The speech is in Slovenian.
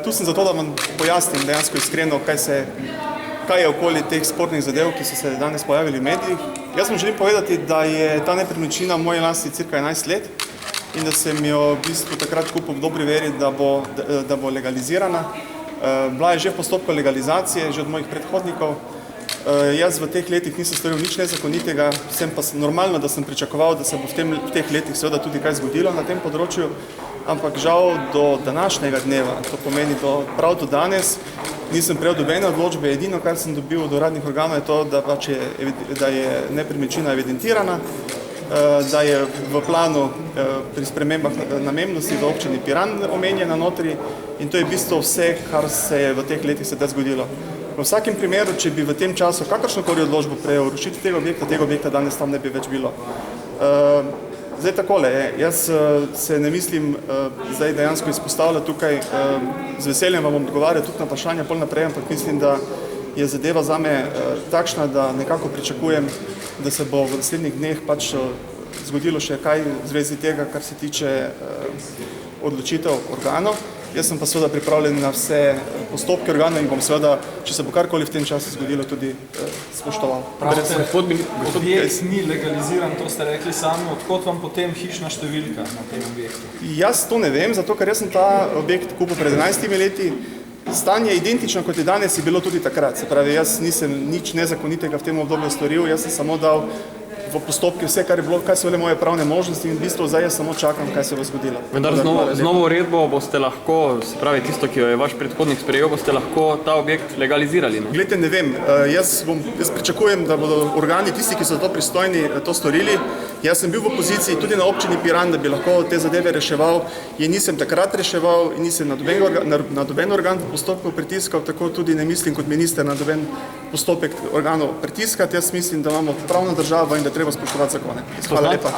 Tu sem zato, da vam pojasnim dejansko iskreno, kaj je okoli teh spornih zadev, ki so se danes pojavili v medijih. Jaz vam želim povedati, da je ta nepremičnina v moji lasti cirka 11 let in da sem jo v bistvu takrat kupil v dobri veri, da bo legalizirana. Bila je že v postopku legalizacije, že od mojih predhodnikov. Jaz v teh letih nisem storil nič nezakonitega, sem pa normalno, da sem pričakoval, da se bo v teh letih seveda tudi kaj zgodilo na tem področju, ampak žal do današnjega dneva, to pomeni prav do danes, nisem prejel nobene odločbe. Edino, kar sem dobil od uradnih organov, je to, da je nepremičnina evidentirana, da je v planu pri spremembah namembnosti v občini Piran omenjena notri in to je v bistvu vse, kar se je v teh letih sedaj zgodilo. V vsakem primeru, če bi v tem času kakršnokoli odločbo prejel rušiti tega objekta danes tam ne bi več bilo. Zdaj takole, jaz se ne mislim zdaj dejansko izpostavljati tukaj, z veseljem vam bom odgovarjal tudi na vprašanja pol naprej, ampak mislim, da je zadeva zame takšna, da nekako pričakujem, da se bo v naslednjih dneh pač zgodilo še kaj v zvezi tega, kar se tiče odločitev organov. Jaz sem pa seveda pripravljen na vse postopke organov in bom seveda, če se bo karkoli v tem času zgodilo, tudi spoštoval. Objekt ni legaliziran, to ste rekli sami, odkot vam potem hišna številka na tem objektu? Jaz to ne vem, zato ker jaz sem ta objekt kupil pred 11 leti. Stanje identično kot je danes je bilo tudi takrat. Se pravi, jaz nisem nič nezakonitega v tem obdobju storil, jaz sem samo dal v postopke vse, kar je bilo, kaj so bile moje pravne možnosti in v bistvu zdaj jaz samo čakam, kaj se bo zgodilo. Vendar z novo uredbo boste lahko, se pravi tisto, ki jo je vaš predhodnik sprejel, boste lahko ta objekt legalizirali, ne? Glejte, ne vem, jaz pričakujem, da bodo organi, tisti, ki so to pristojni, to storili. Jaz sem bil v opoziciji tudi na občini Piran, da bi lahko te zadeve reševal, in nisem takrat reševal in nisem na noben organ v postopku pritiskal, tako tudi ne mislim kot minister na noben postopek organov pritiskati. Jaz mislim, da imamo pravno državo in da treba spoštovati zakone. Hvala lepa.